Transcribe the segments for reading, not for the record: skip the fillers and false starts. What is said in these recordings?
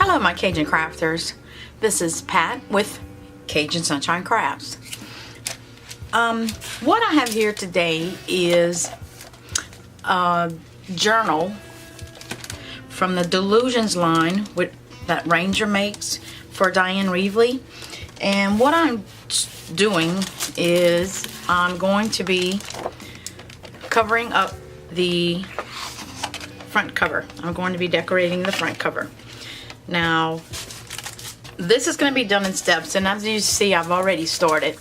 Hello my Cajun crafters, this is Pat with Cajun Sunshine Crafts. What I have here today is a journal from the Dylusions line that Ranger makes for Diane Reevely. And what I'm doing is I'm going to be covering up the front cover. I'm going to be decorating the front cover. Now, this is going to be done in steps, and as you see, I've already started.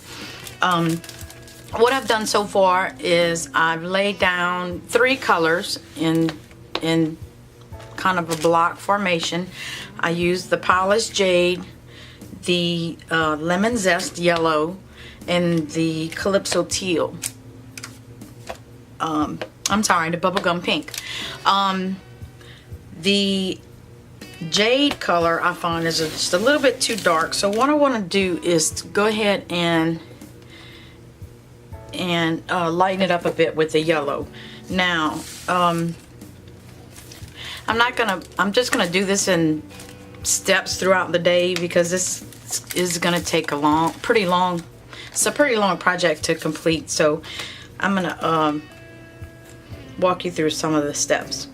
What I've done so far is I've laid down 3 colors in kind of a block formation. I used the polished jade, the lemon zest yellow, and the calypso teal. I'm sorry, the bubblegum pink. The jade color I find is just a little bit too dark, so what I want to do is to go ahead and lighten it up a bit with the yellow. Now, I'm just gonna do this in steps throughout the day because this is gonna take a pretty long project to complete. So I'm gonna walk you through some of the steps.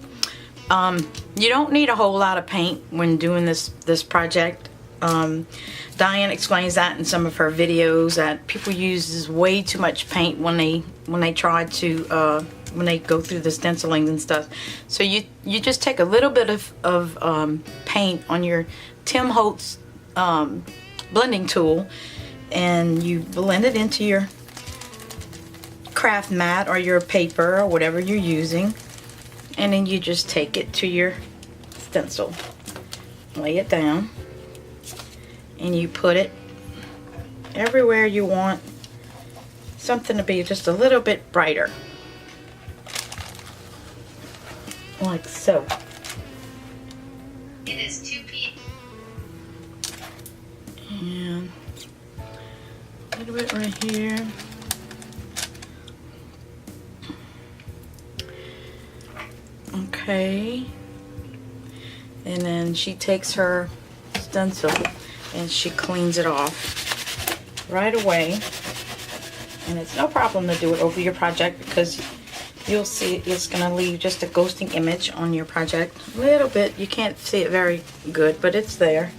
You don't need a whole lot of paint when doing this project. Diane explains that in some of her videos, that people use way too much paint when they try to when they go through the stenciling and stuff. So you just take a little bit of paint on your Tim Holtz blending tool, and you blend it into your craft mat or your paper or whatever you're using, and then you just take it to your stencil, lay it down, and you put it everywhere you want something to be just a little bit brighter, like so. It is 2 p.m. And a little bit right here. Okay. And then she takes her stencil and she cleans it off right away. And it's no problem to do it over your project because you'll see it's going to leave just a ghosting image on your project. A little bit. You can't see it very good, but it's there.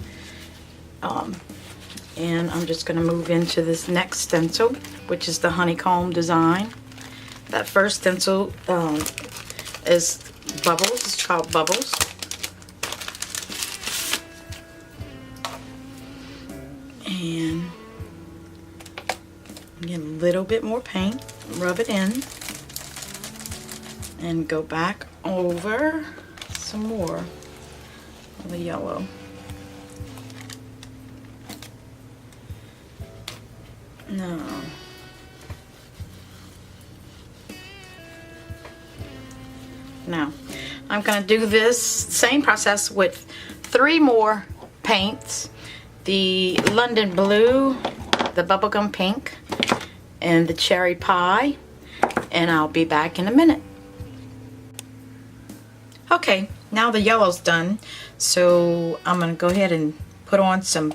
And I'm just going to move into this next stencil, which is the honeycomb design. That first stencil is Bubbles. It's called Bubbles. And get a little bit more paint, rub it in, and go back over some more of the yellow. Now, I'm going to do this same process with 3 more paints. The London Blue, the Bubblegum Pink, and the Cherry Pie. And I'll be back in a minute. Okay, now the yellow's done. So I'm going to go ahead and put on some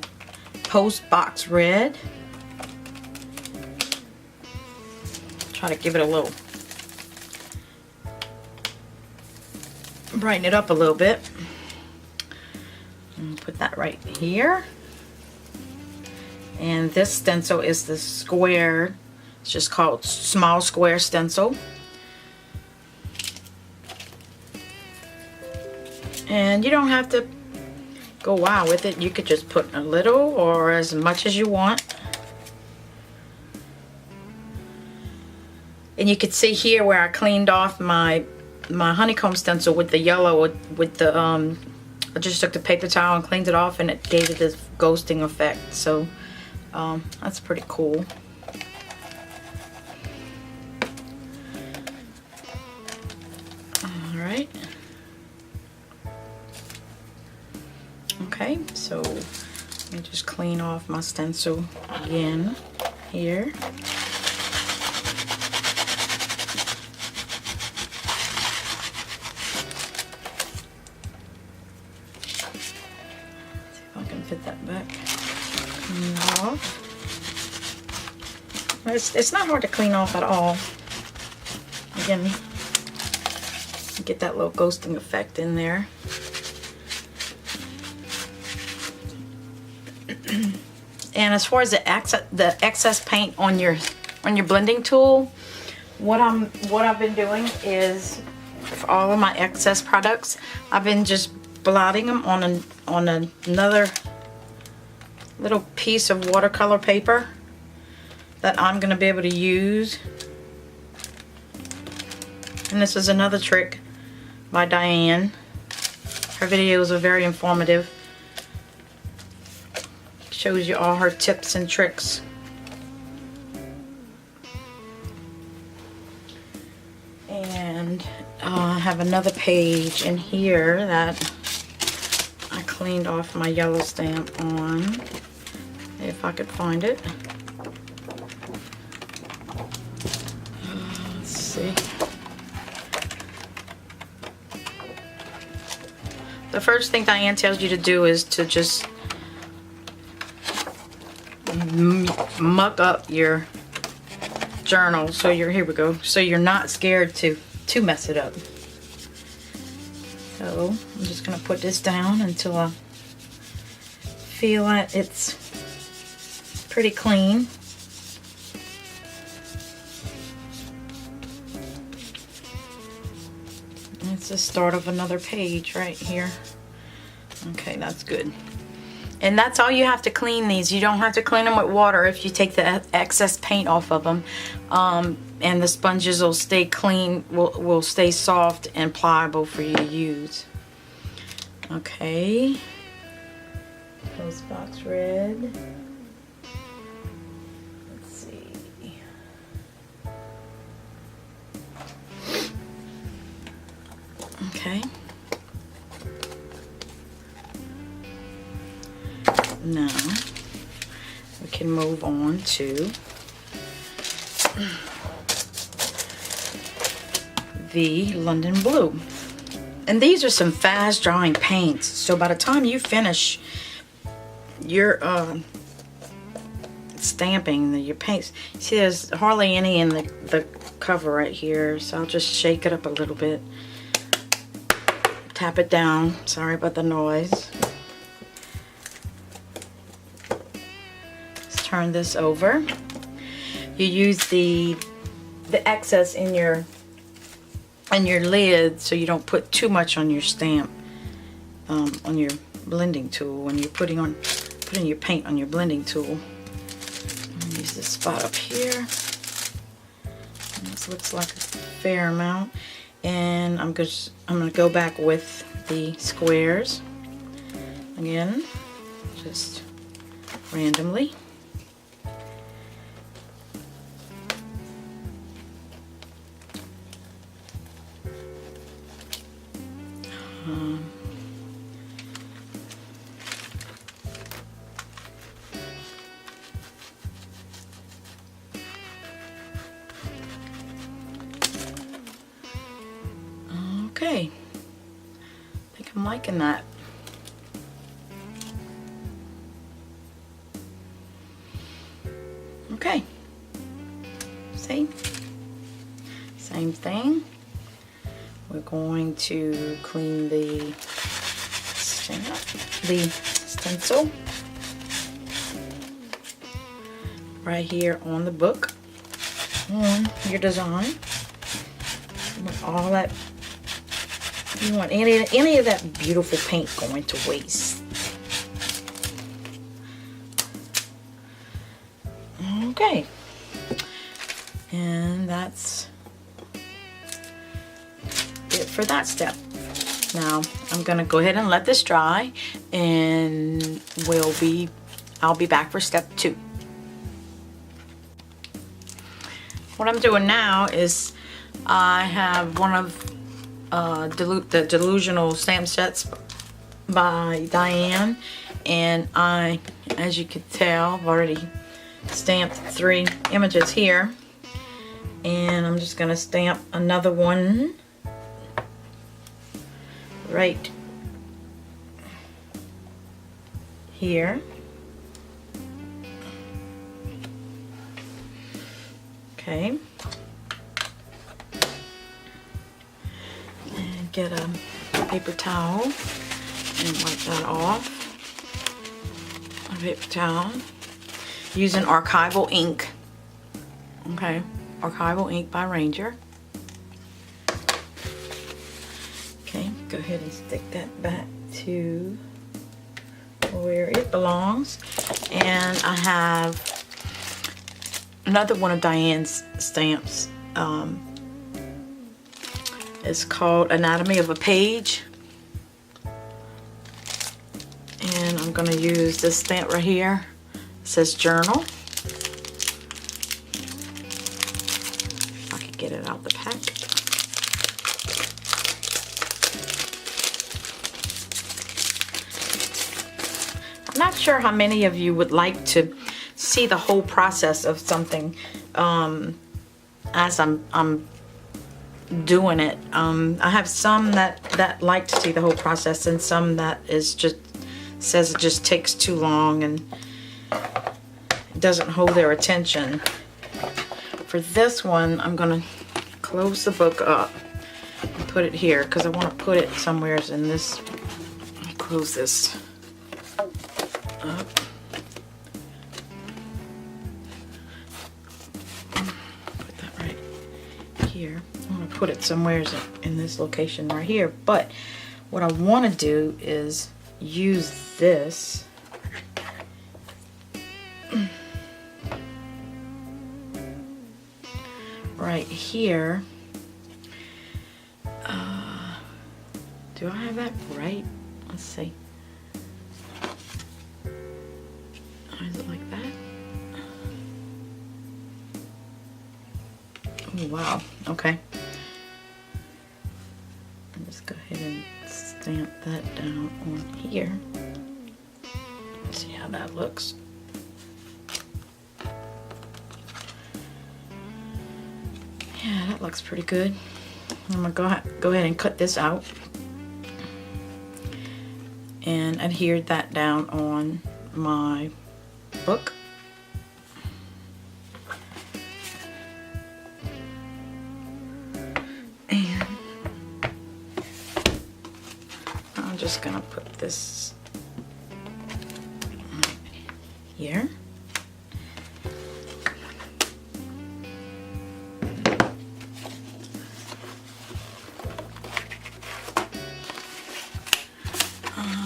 Post Box Red. Try to give it a little, brighten it up a little bit. And put that right here. And this stencil is the square, it's just called Small Square Stencil. And you don't have to go wild with it. You could just put a little or as much as you want. And you can see here where I cleaned off my honeycomb stencil with the yellow, with the I just took the paper towel and cleaned it off, and it gave it this ghosting effect. So that's pretty cool. All right. Okay, so let me just clean off my stencil again here. it's not hard to clean off at all. Again, get that little ghosting effect in there. And as far as the excess paint on your blending tool, what I've been doing is, for all of my excess products, I've been just blotting them on another little piece of watercolor paper that I'm going to be able to use. And this is another trick by Diane. Her videos are very informative. Shows you all her tips and tricks. And I have another page in here that I cleaned off my yellow stamp on, if I could find it. Let's see. The first thing Diane tells you to do is to just muck up your journal, so here we go, so you're not scared to mess it up. So I'm just gonna put this down until I feel like it's pretty clean. It's the start of another page right here. Okay, that's good. And that's all you have to clean these. You don't have to clean them with water if you take the excess paint off of them. And the sponges will stay clean, will stay soft and pliable for you to use. Okay. Postbox red. Let's see. Okay. Now we can move on to the London Blue. And these are some fast drying paints, so by the time you finish your stamping, your paints, see there's hardly any in the cover right here, so I'll just shake it up a little bit, tap it down, sorry about the noise. Turn this over. You use the excess in your lid so you don't put too much on your stamp, on your blending tool when you're putting your paint on your blending tool. Use this spot up here. This looks like a fair amount, and I'm gonna go back with the squares again, just randomly. Okay, I think I'm liking that. Okay, see, same thing. We're going to clean the stencil right here on the book, on your design. With all that, you want any of that beautiful paint going to waste. Okay, and that's it for that step. Now I'm gonna go ahead and let this dry, and I'll be back for step 2. What I'm doing now is I have one of the Delusional stamp sets by Diane, and as you can tell, I've already stamped 3 images here, and I'm just gonna stamp another one right here. Okay. And get a paper towel and wipe that off. A paper towel. Using archival ink. Okay, archival ink by Ranger. Okay, go ahead and stick that back to where it belongs. And I have another one of Diane's stamps. It's called Anatomy of a Page. And I'm going to use this stamp right here. It says Journal. If I could get it out the packet. I'm not sure how many of you would like to see the whole process of something as I'm doing it. I have some that like to see the whole process, and some that is just says it just takes too long and doesn't hold their attention. For this one, I'm gonna close the book up and put it here because I want to put it somewhere in this. Let me close this up. Put that right here. I want to put it somewhere in this location right here. But what I want to do is use this right here. Do I have that right? Let's see. Is it like that? Oh, wow. Okay. I'll just go ahead and stamp that down on here. See how that looks. Yeah, that looks pretty good. I'm gonna go ahead and cut this out and adhere that down on my book. And I'm just gonna put this here.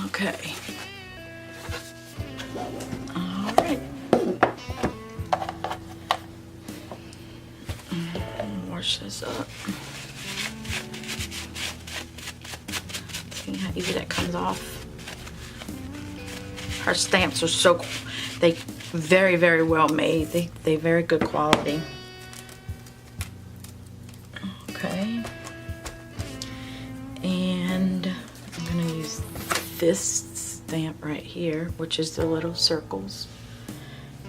Okay. All right. Wash this up. See how easy that comes off. Her stamps are so, they very, very well made. They very good quality. Okay. And I'm gonna use this stamp right here, which is the little circles.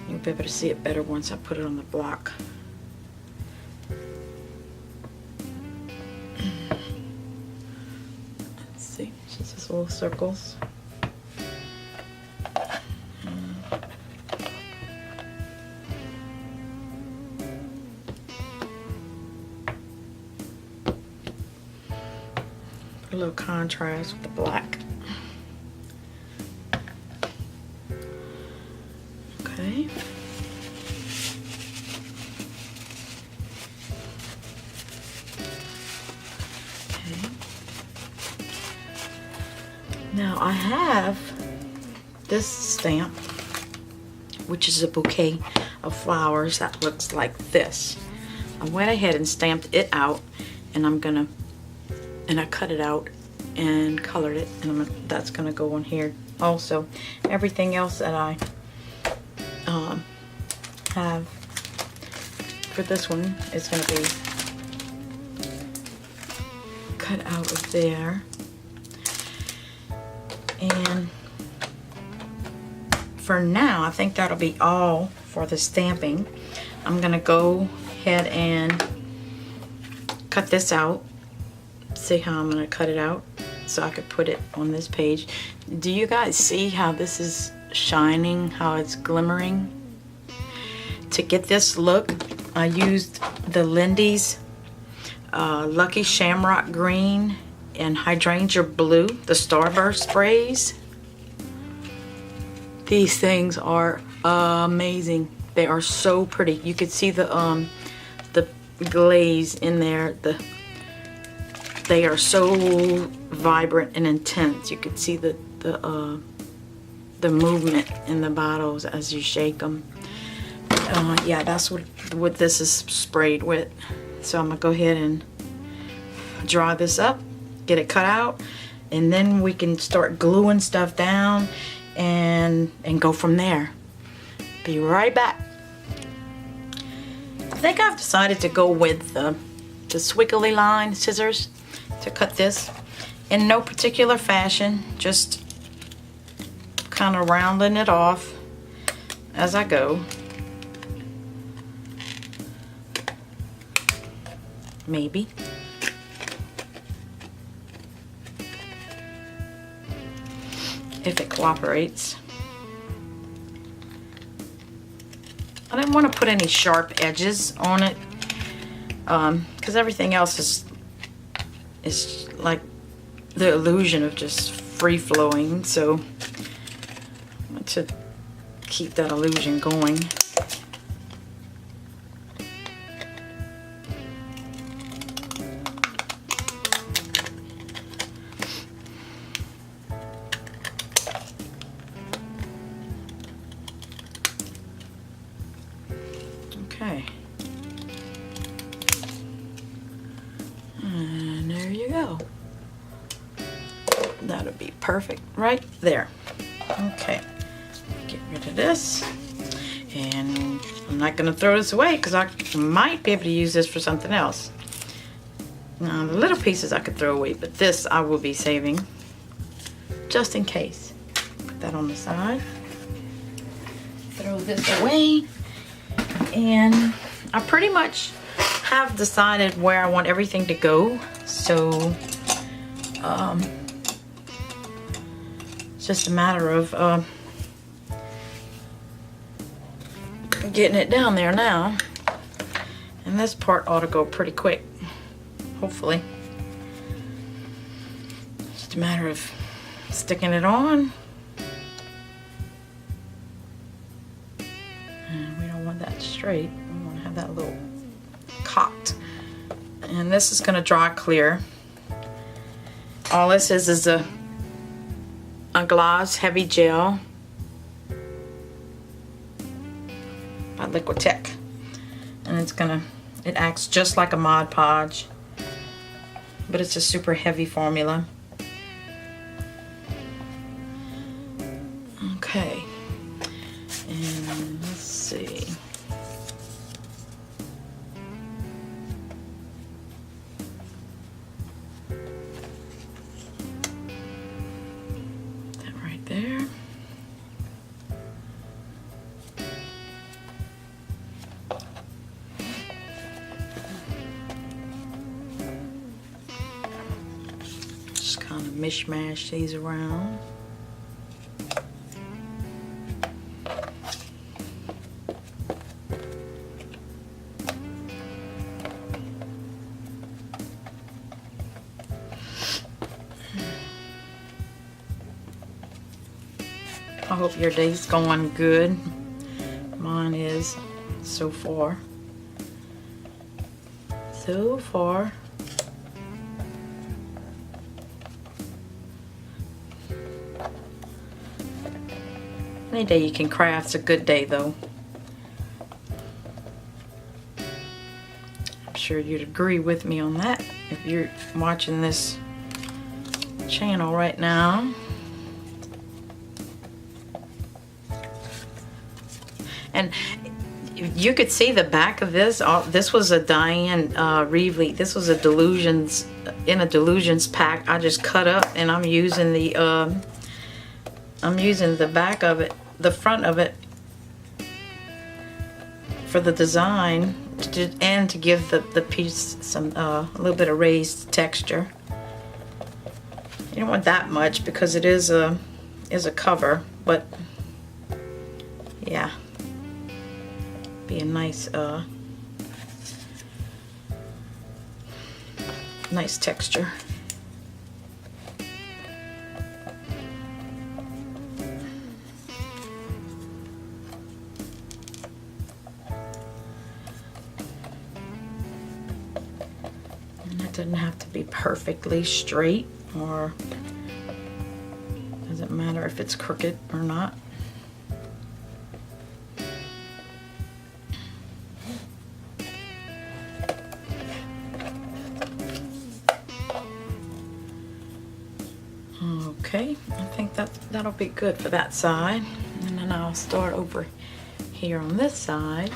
You'll be able to see it better once I put it on the block. Let's see, it's just these little circles. Put a little contrast with the black. Okay. Okay. Now I have this stamp, which is a bouquet of flowers that looks like this. I went ahead and stamped it out, and I cut it out and colored it, and that's gonna go on here also. Everything else that I have for this one is going to be cut out of there. And for now, I think that'll be all for the stamping. I'm going to go ahead and cut this out. See how I'm going to cut it out so I could put it on this page. Do you guys see how this is shining, how it's glimmering? To get this look, I used the Lindys Lucky Shamrock Green and Hydrangea Blue, the Starburst Sprays. These things are amazing. They are so pretty. You could see the glaze in there. They are so vibrant and intense. You could see the movement in the bottles as you shake them. Yeah, that's what this is sprayed with. So I'm gonna go ahead and draw this up, get it cut out, and then we can start gluing stuff down and go from there. Be right back. I think I've decided to go with the squiggly line scissors to cut this in no particular fashion, just kind of rounding it off as I go. Maybe. If it cooperates. I didn't want to put any sharp edges on it because everything else is like the illusion of just free-flowing, so I want to keep that illusion going. Okay. And there you go. That'll be perfect right there. Okay. Get rid of this. And I'm not going to throw this away because I might be able to use this for something else. Now, the little pieces I could throw away, but this I will be saving just in case. Put that on the side. Throw this away. And I pretty much have decided where I want everything to go, so it's just a matter of getting it down there now. And this part ought to go pretty quick, hopefully. Just a matter of sticking it on. That straight. We want to have that a little cocked. And this is going to dry clear. All this is a gloss heavy gel by Liquitech, and it acts just like a Mod Podge, but it's a super heavy formula. Okay, and let's see. There. Just kind of mishmash these around. I hope your day's going good. Mine is so far. So far. Any day you can craft's a good day, though. I'm sure you'd agree with me on that if you're watching this channel right now. And you could see the back of this. This was a Diane Reevely. This was a Dylusions, in a Dylusions pack. I just cut up, and I'm using the back of it, the front of it, for the design, and to give the piece some a little bit of raised texture. You don't want that much because it is a cover, but yeah. Be a nice Nice texture. And it doesn't have to be perfectly straight, or doesn't matter if it's crooked or not. Okay, I think that'll be good for that side. And then I'll start over here on this side.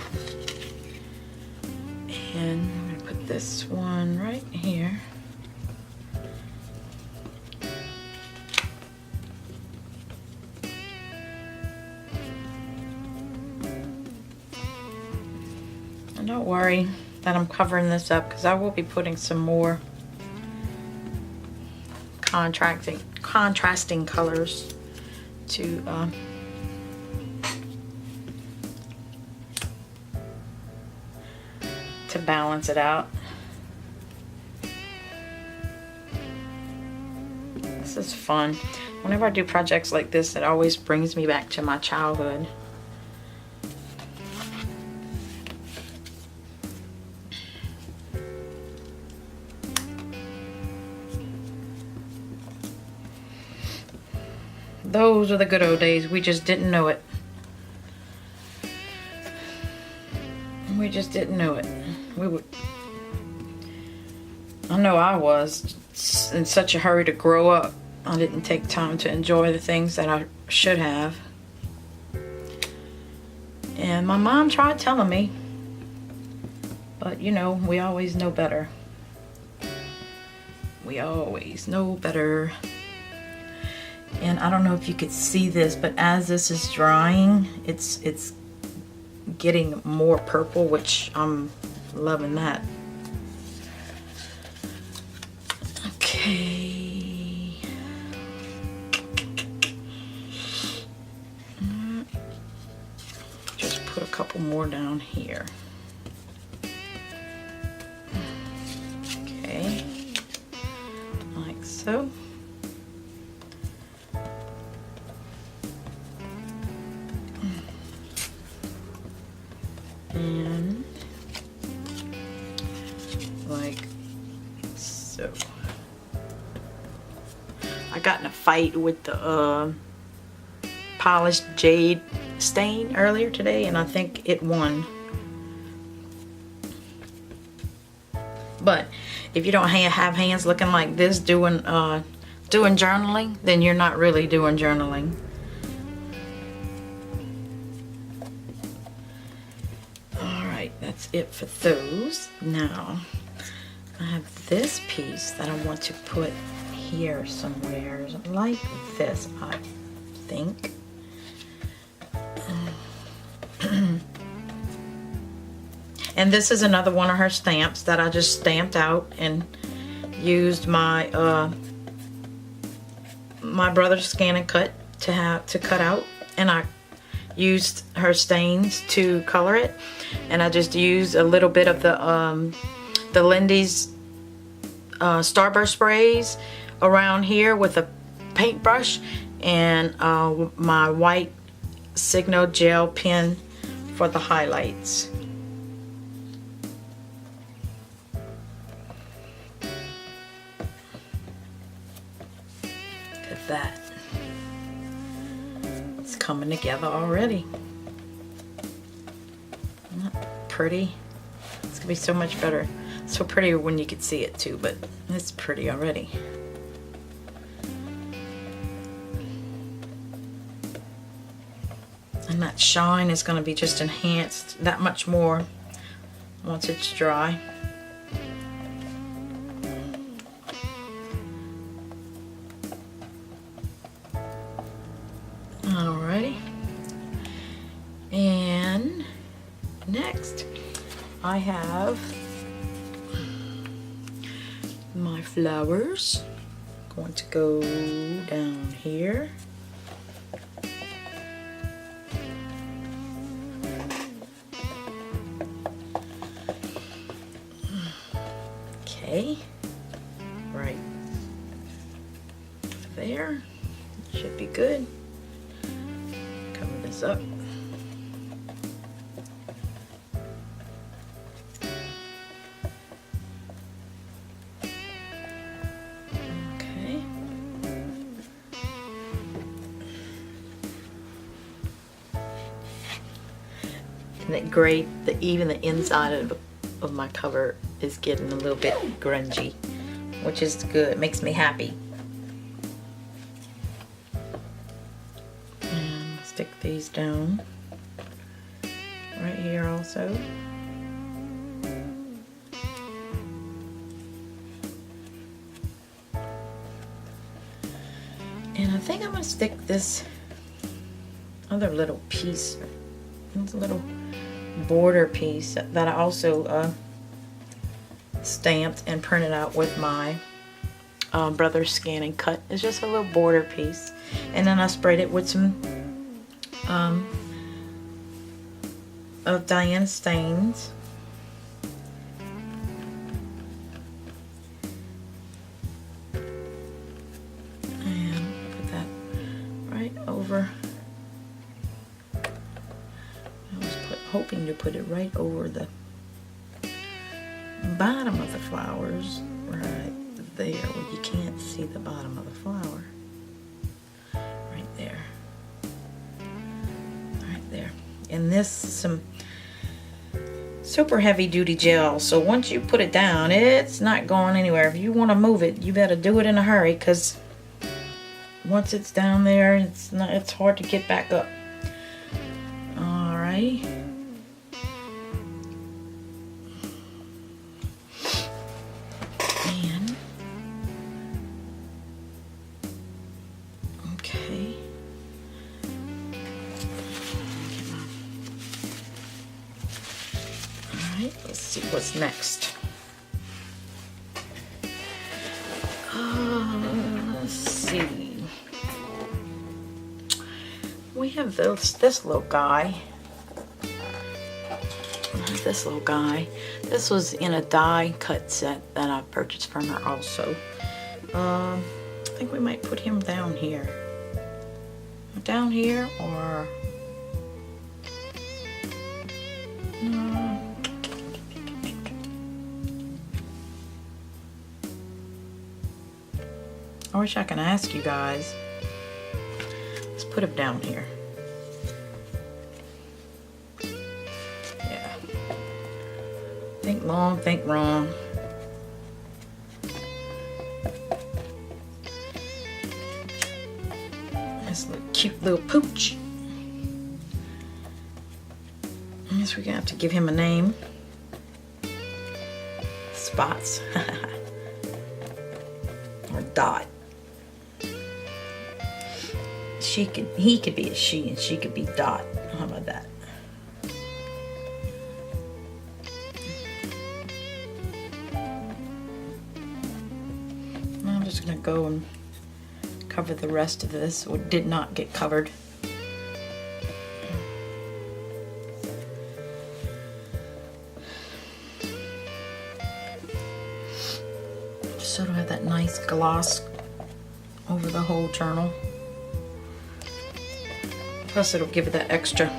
And I'm gonna put this one right here. And don't worry that I'm covering this up, because I will be putting some more contrasting colors to balance it out. This is fun. Whenever I do projects like this, it always brings me back to my childhood. Those are the good old days. We just didn't know it. We just didn't know it. I know I was in such a hurry to grow up. I didn't take time to enjoy the things that I should have. And my mom tried telling me, but you know, we always know better. We always know better. And I don't know if you could see this, but as this is drying, it's getting more purple, which I'm loving that. Okay. Just put a couple more down here. Okay. Like so. And like so. I got in a fight with the polished jade stain earlier today, and I think it won. But if you don't have hands looking like this doing journaling, then you're not really doing journaling. That's it for those. Now I have this piece that I want to put here somewhere, like this, I think. And this is another one of her stamps that I just stamped out and used my my brother's scan and cut to cut out, and I used her stains to color it, and I just used a little bit of the Lindys Starburst Sprays around here with a paintbrush, and my white Signo gel pen for the highlights. Look at that. Coming together already. Isn't that pretty? It's gonna be so much better. So pretty when you can see it too, but it's pretty already. And that shine is gonna be just enhanced that much more once it's dry. Alrighty. And next I have my flowers. Going to go down here. Okay. right there. Should be good. Cover this up. Okay. Isn't it great that even the inside of my cover is getting a little bit grungy, which is good. It makes me happy. And stick these down right here also. And I think I'm going to stick this other little piece, this little border piece that I also stamped and printed out with my brother's scan and cut. It's just a little border piece, and then I sprayed it with some of Diana stains. And put that right over. Hoping to put it right over the bottom of the flowers, right there, where you can't see the bottom of the flower. Right there. Right there. And this is some super heavy duty gel, so once you put it down, it's not going anywhere. If you want to move it, you better do it in a hurry, because once it's down there, it's hard to get back up. Alright. Let's see what's next. Let's see. We have this little guy. This little guy. This was in a die cut set that I purchased from her also. I think we might put him down here. Down here, or no. I wish I could ask you guys. Let's put him down here. Yeah. Think long, think wrong. This little cute little pooch. I guess we're gonna have to give him a name. Spots. Or Dot. He could be a she, and she could be Dot. How about that? I'm just gonna go and cover the rest of this, what did not get covered. So to have that nice gloss over the whole journal. Plus it'll give it that extra,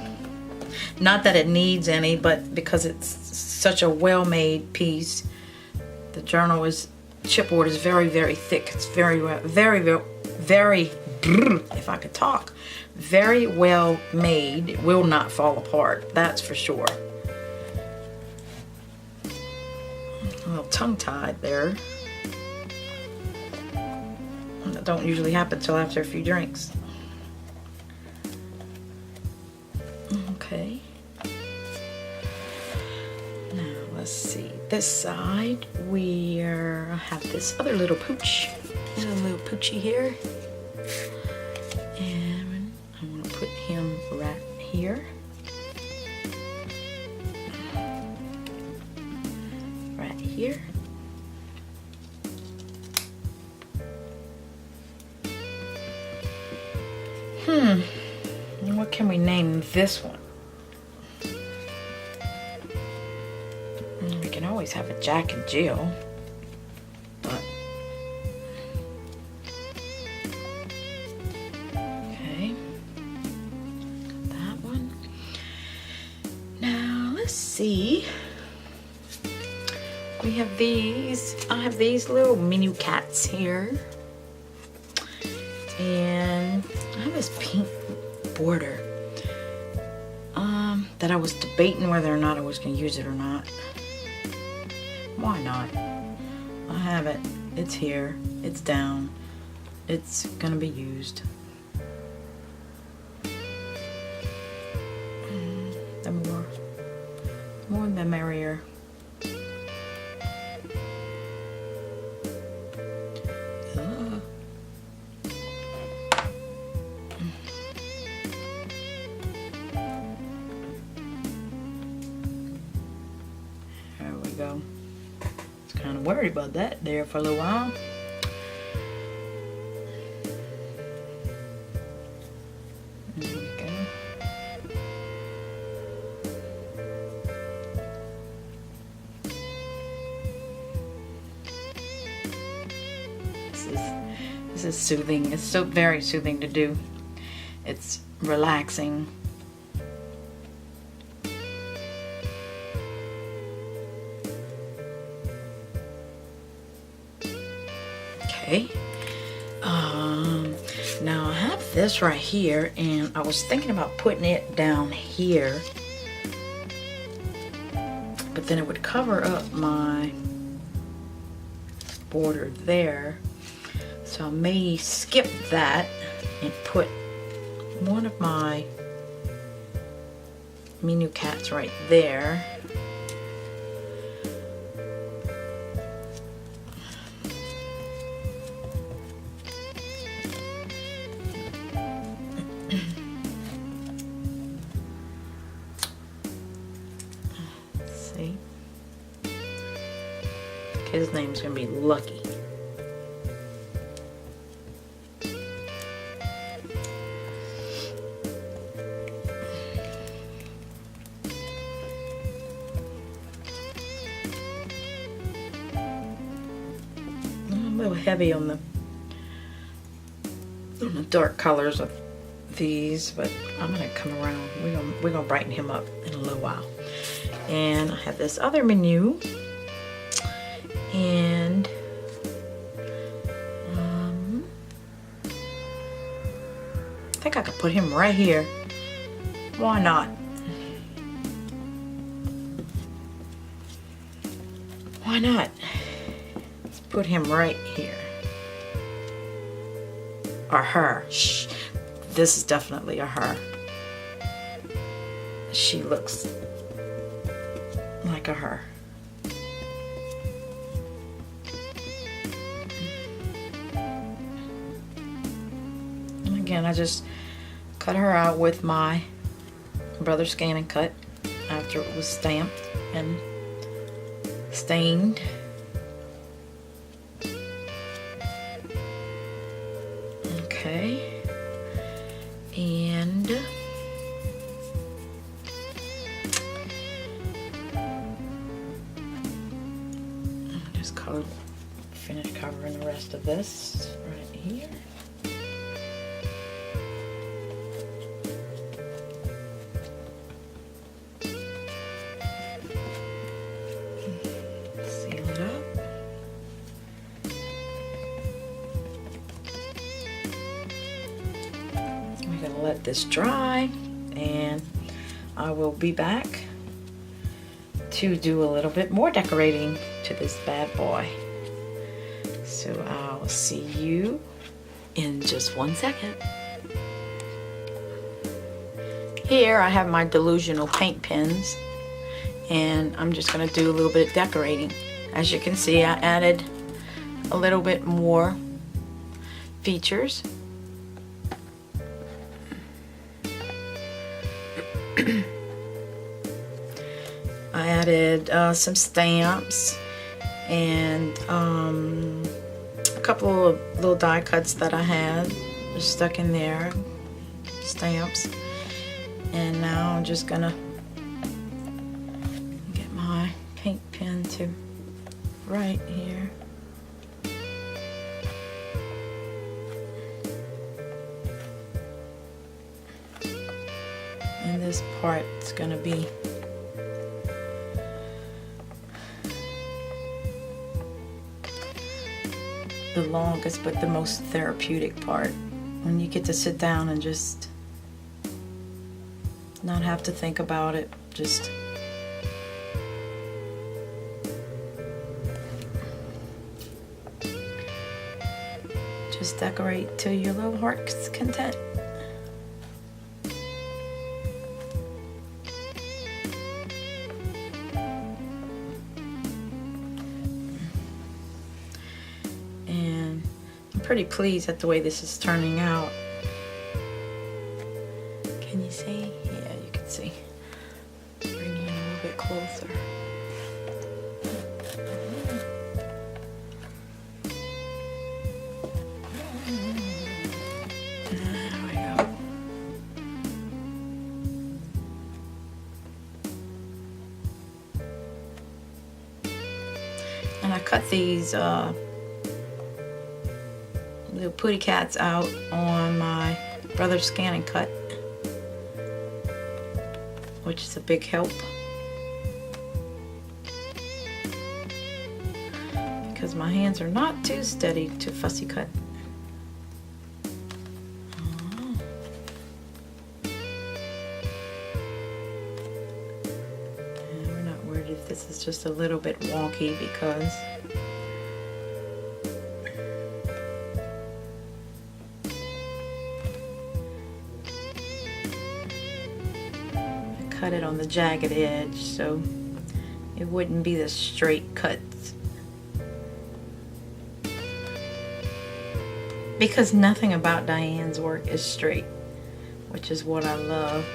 not that it needs any, but because it's such a well-made piece. The journal is, chipboard is very, very thick. It's very, if I could talk, very well made. It will not fall apart, that's for sure. A little tongue-tied there. That don't usually happen till after a few drinks. Okay. Now let's see. This side we have this other little pooch. There's a little poochie here. And I'm gonna put him right here. Right here. And what can we name this one? We can always have a Jack and Jill, but we have these. I have these little mini cats here. And I have this pink border that I was debating whether or not I was going to use it or not. Why not? I have it. It's here. It's down. It's going to be used. The more the merrier. Go. I was kind of worried about that there for a little while. There we go. This is soothing. It's so very soothing to do. It's relaxing. Okay. Now I have this right here, and I was thinking about putting it down here, but then it would cover up my border there. So I may skip that and put one of my menu cats right there. His name's gonna be Lucky. I'm a little heavy on the dark colors of these, but I'm gonna come around. We're gonna brighten him up in a little while. And I have this other menu. And I think I could put him right here. Why not? Why not? Let's put him right here. Or her. Shh. This is definitely a her. She looks like a her. Again, I just cut her out with my Brother Scan and Cut after it was stamped and stained. Okay, and just finish covering the rest of this right here. Let this dry, and I will be back to do a little bit more decorating to this bad boy. So I'll see you in just 1 second. Here I have my delusional paint pens, and I'm just going to do a little bit of decorating. As you can see, I added a little bit more features. I added some stamps and a couple of little die cuts that I had just stuck in there, stamps. And now I'm just gonna get my paint pen to right here. And this part's gonna be the longest but the most therapeutic part, when you get to sit down and just not have to think about it, just decorate till your little heart's content. And I'm pretty pleased at the way this is turning out. Can you see? Yeah, you can see. Bring it in a little bit closer. And I cut these little putty cats out on my brother's Scan and Cut, which is a big help because my hands are not too steady to fussy cut. This is just a little bit wonky because I cut it on the jagged edge, so it wouldn't be the straight cuts. Because nothing about Diane's work is straight, which is what I love.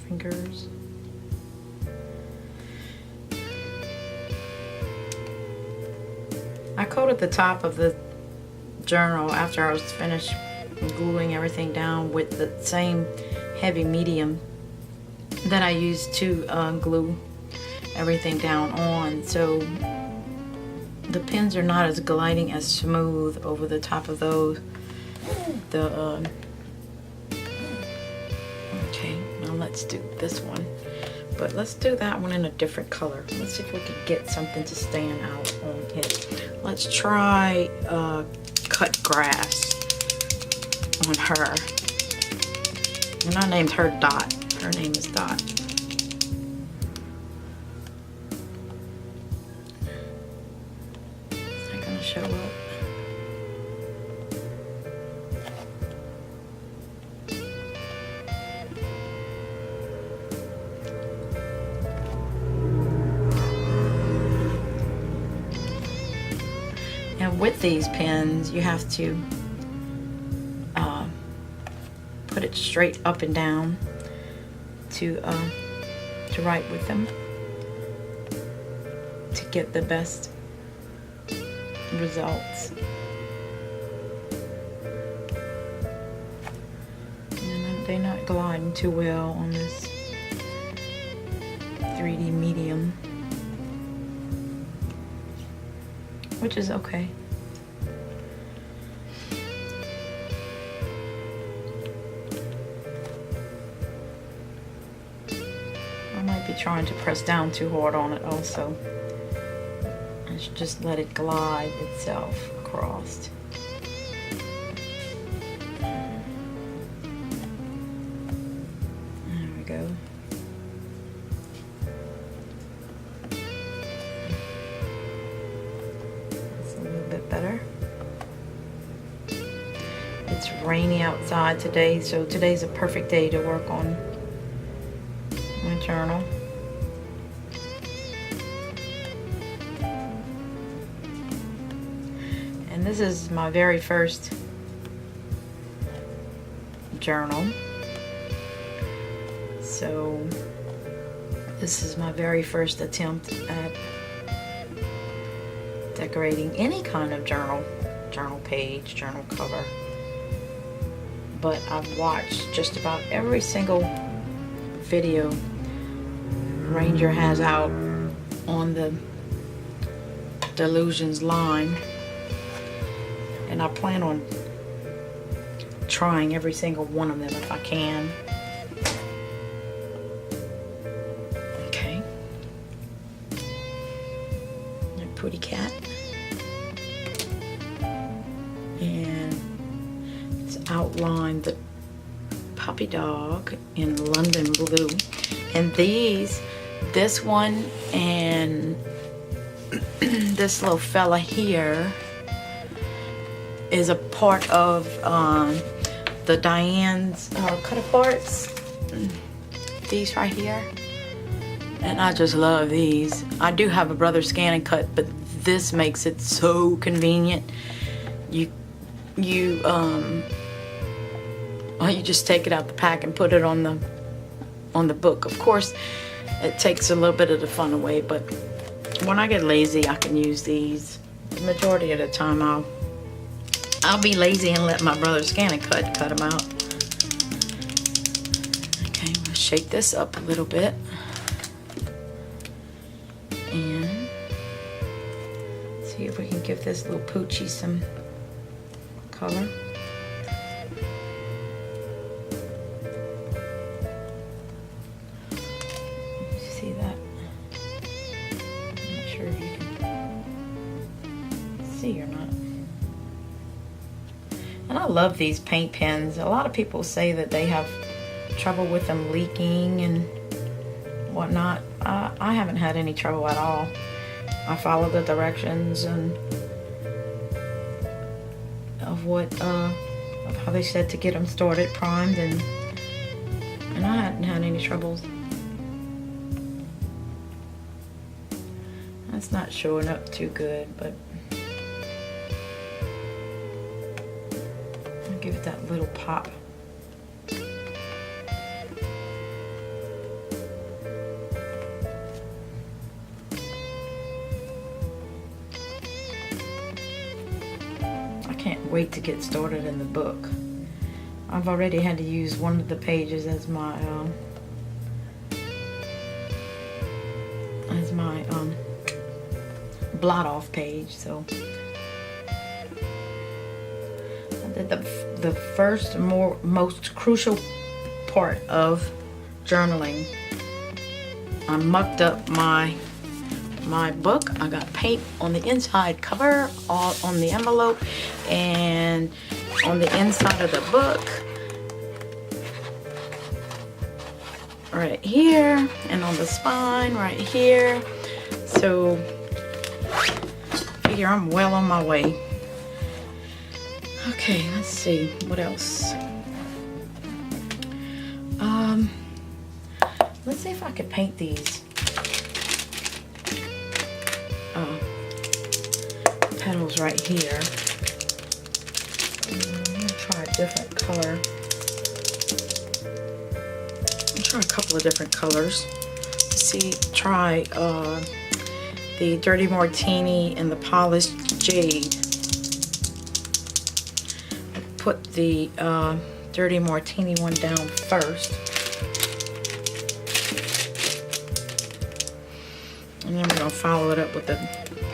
Fingers. I coated the top of the journal after I was finished gluing everything down with the same heavy medium that I used to glue everything down on, so the pins are not as gliding as smooth over the top of those. Okay, now let's do this one, but let's do that one in a different color. Let's see if we can get something to stand out on it. Let's try cut grass on her. And I named her Dot. Her name is Dot. Is that gonna show up? And with these pins, you have to put it straight up and down to write with them to get the best results. And they're not gliding too well on this 3D medium, which is okay. I might be trying to press down too hard on it also. I should just let it glide itself across. There we go. That's a little bit better. It's rainy outside today, so today's a perfect day to work on my journal. And this is my very first journal. So this is my very first attempt at decorating any kind of journal page, journal cover. But I've watched just about every single video Ranger has out on the Dylusions line, and I plan on trying every single one of them if I can. Okay. A pretty cat. And let's outline the puppy dog in London blue. And this one and this little fella here is a part of the Diane's cut aparts. These right here. And I just love these. I do have a brother scan and cut, but this makes it so convenient. You just take it out the pack and put it on the book. Of course, it takes a little bit of the fun away, but when I get lazy, I can use these. The majority of the time, I'll be lazy and let my brother scan and cut them out. Okay, I'm gonna shake this up a little bit, and see if we can give this little poochie some color. See that? I'm not sure if you can see or not. And I love these paint pens. A lot of people say that they have trouble with them leaking and whatnot. I haven't had any trouble at all. I follow the directions and of how they said to get them started, primed, and I hadn't had any troubles. That's not showing up too good, but I'll give it that little pop. I can't wait to get started in the book. I've already had to use one of the pages as my blot off page, so I did the first most crucial part of journaling. I mucked up my book. I got paint on the inside cover, all on the envelope, and on the inside of the book right here, and on the spine right here. So figure I'm well on my way. Okay, let's see what else. Let's see if I could paint these petals right here. I'm gonna try a different color. I'll try a couple of different colors. Try the Dirty Martini and the Polished Jade. I'll put the Dirty Martini one down first. And then we're going to follow it up with the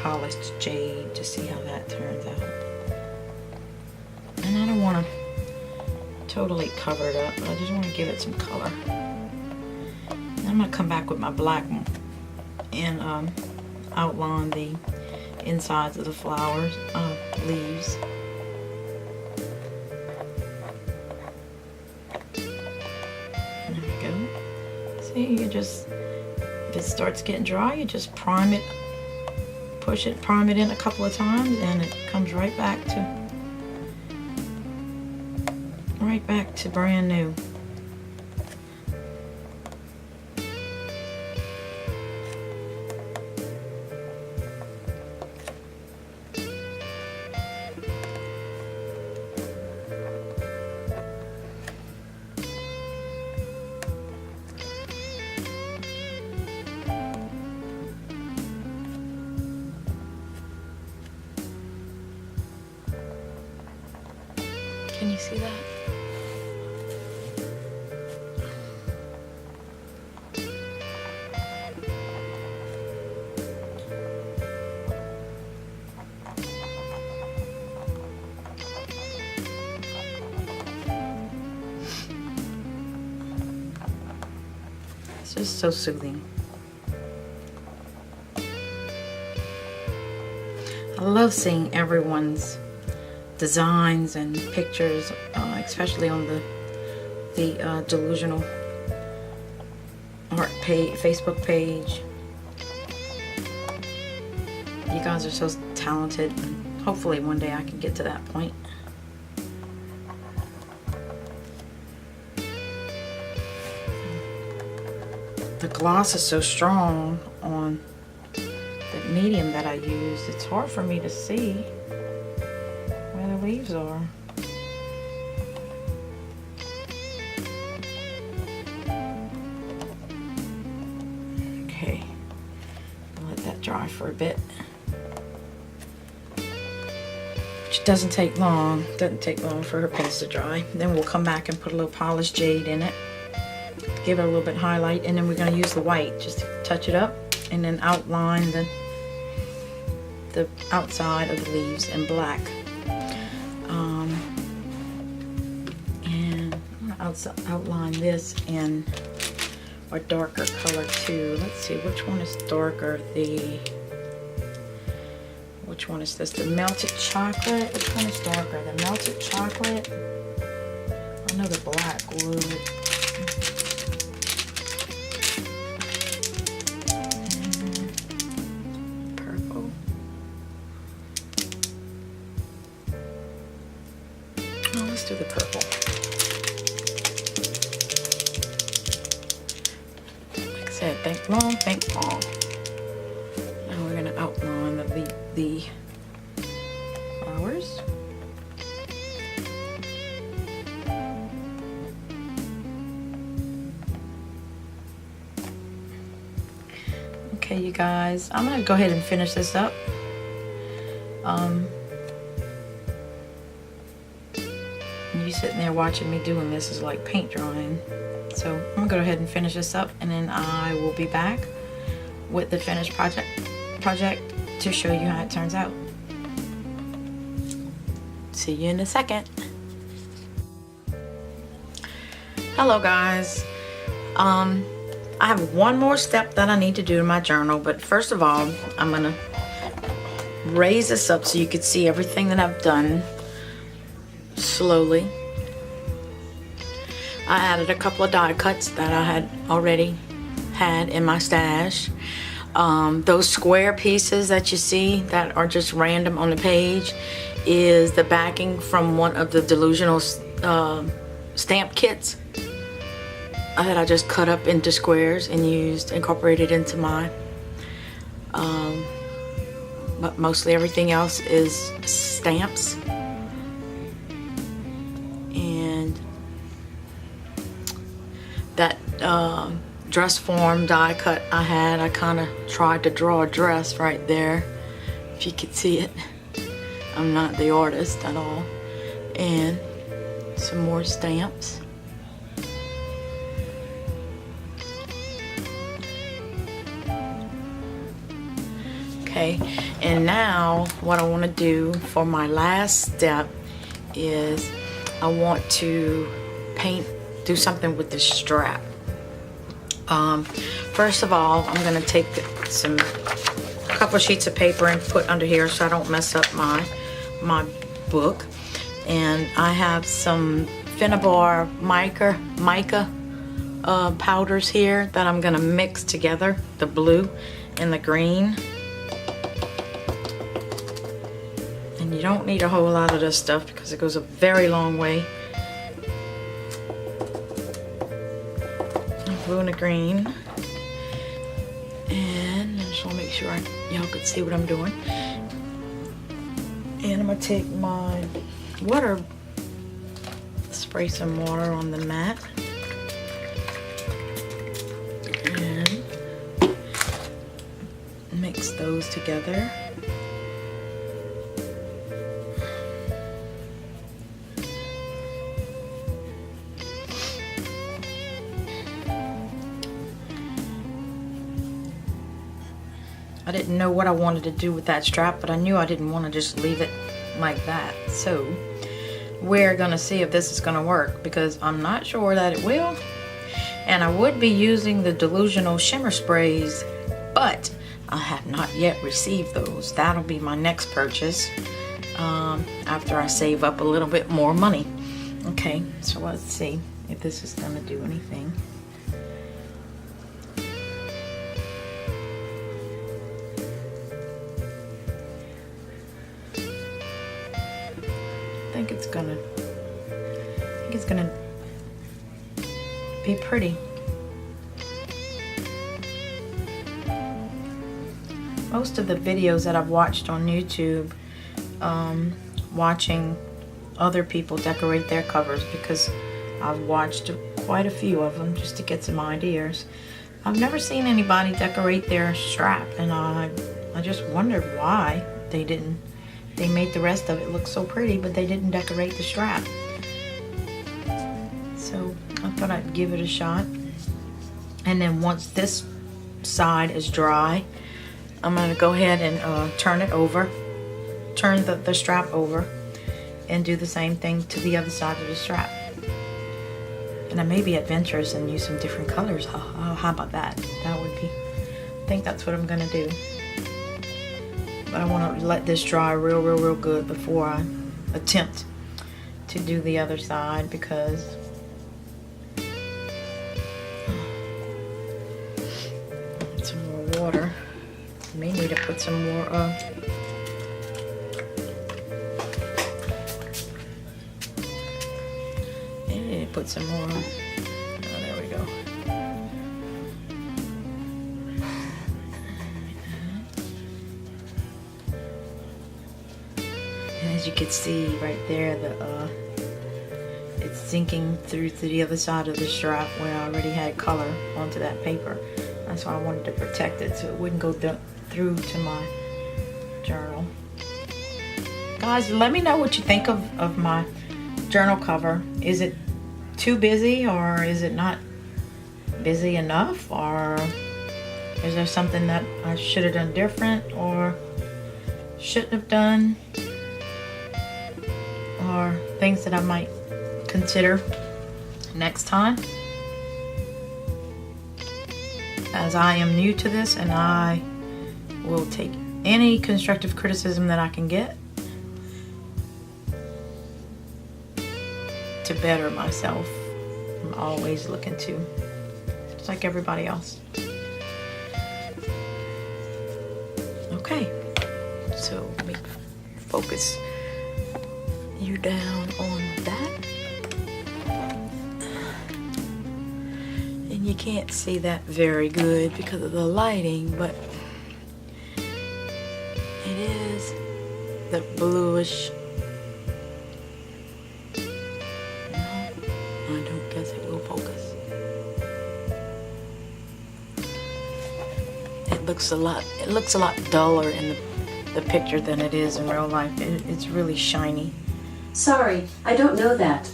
Polished Jade to see how that turns out. And I don't want to totally cover it up, but I just want to give it some color. And I'm going to come back with my black and outline the insides of the flowers, leaves. There we go. See, you just, if it starts getting dry, you just prime it, push it, prime it in a couple of times, and it comes right back to brand new. Can you see that? Just so soothing. I love seeing everyone's designs and pictures, especially on the Delusional art page, Facebook page. You guys are so talented, and hopefully one day I can get to that point. The gloss is so strong on the medium that I use, it's hard for me to see where the leaves are. Okay, I'll let that dry for a bit. Which doesn't take long. Doesn't take long for her paste to dry. Then we'll come back and put a little polished jade in it. Give it a little bit highlight, and then we're going to use the white just to touch it up, and then outline the outside of the leaves in black. And I'm going to outline this in a darker color too. Let's see which one is darker. Which one is this? The melted chocolate. Which one is darker? The melted chocolate. I know the black wood. To the purple. Like I said, think long, think long. Now we're going to outline the flowers. Okay, you guys, I'm going to go ahead and finish this up. You sitting there watching me doing this is like paint drying. So I'm gonna go ahead and finish this up, and then I will be back with the finished project to show you how it turns out. See you in a second. Hello guys. I have one more step that I need to do in my journal, but first of all, I'm gonna raise this up so you can see everything that I've done slowly. I added a couple of die cuts that I had already had in my stash. Those square pieces that you see that are just random on the page is the backing from one of the Delusional stamp kits that I just cut up into squares and incorporated into mine. But mostly everything else is stamps. And that dress form die cut I kind of tried to draw a dress right there, if you could see it. I'm not the artist at all. And some more stamps. Okay, and now what I want to do for my last step is I want to do something with this strap. First of all, I'm going to take a couple of sheets of paper and put under here so I don't mess up my book. And I have some Finnabar mica powders here that I'm going to mix together, the blue and the green. And you don't need a whole lot of this stuff because it goes a very long way. Blue and the green. And I just want to make sure y'all could see what I'm doing. And I'm going to take my water, spray some water on the mat. And mix those together. I didn't know what I wanted to do with that strap, but I knew I didn't want to just leave it like that. So we're gonna see if this is gonna work, because I'm not sure that it will. And I would be using the Dylusions shimmer sprays, but I have not yet received those. That'll be my next purchase after I save up a little bit more money. Okay, so let's see if this is gonna do anything. I think it's gonna be pretty. Most of the videos that I've watched on YouTube, watching other people decorate their covers, because I've watched quite a few of them just to get some ideas. I've never seen anybody decorate their strap, and I just wondered why they didn't. They made the rest of it look so pretty, but they didn't decorate the strap. So I thought I'd give it a shot. And then once this side is dry, I'm going to go ahead and turn it over, turn the strap over, and do the same thing to the other side of the strap. And I may be adventurous and use some different colors. How about that? That would be, I think that's what I'm going to do. But I want to let this dry real good before I attempt to do the other side, because some more water. May need to put some more put some more. Oh, there we go. And as you can see right there, it's sinking through to the other side of the strap where I already had color onto that paper. That's why I wanted to protect it so it wouldn't go through to my journal. Guys, let me know what you think of my journal cover. Is it too busy, or is it not busy enough, or is there something that I should have done different or shouldn't have done, or things that I might consider next time, as I am new to this and I will take any constructive criticism that I can get to better myself. I'm always looking to, just like everybody else. Okay, so let me focus you down on that. And you can't see that very good because of the lighting, but it is the bluish. It looks a lot duller in the picture than it is in real life. It's really shiny. Sorry, I don't know that.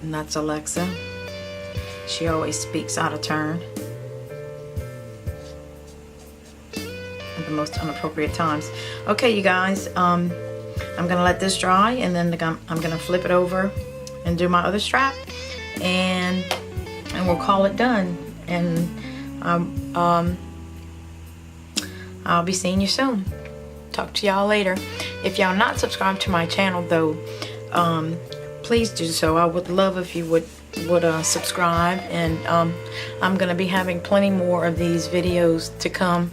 And that's Alexa. She always speaks out of turn at the most inappropriate times. Okay, you guys, I'm gonna let this dry, and then I'm gonna flip it over and do my other strap, and we'll call it done. And I'll be seeing you soon. Talk to y'all later. If y'all not subscribed to my channel though, please do so. I would love if you would subscribe, and I'm gonna be having plenty more of these videos to come,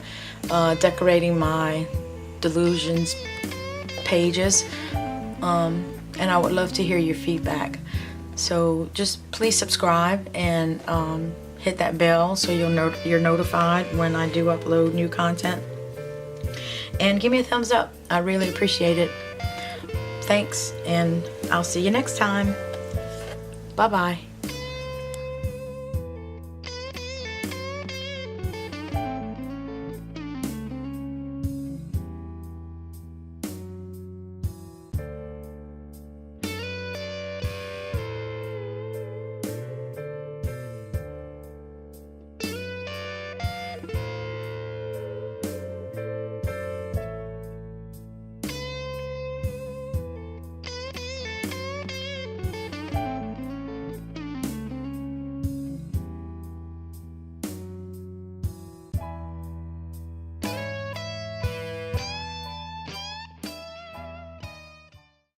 decorating my Dylusions pages, and I would love to hear your feedback. So just please subscribe and hit that bell so you're notified when I do upload new content. And give me a thumbs up. I really appreciate it. Thanks, and I'll see you next time. Bye-bye.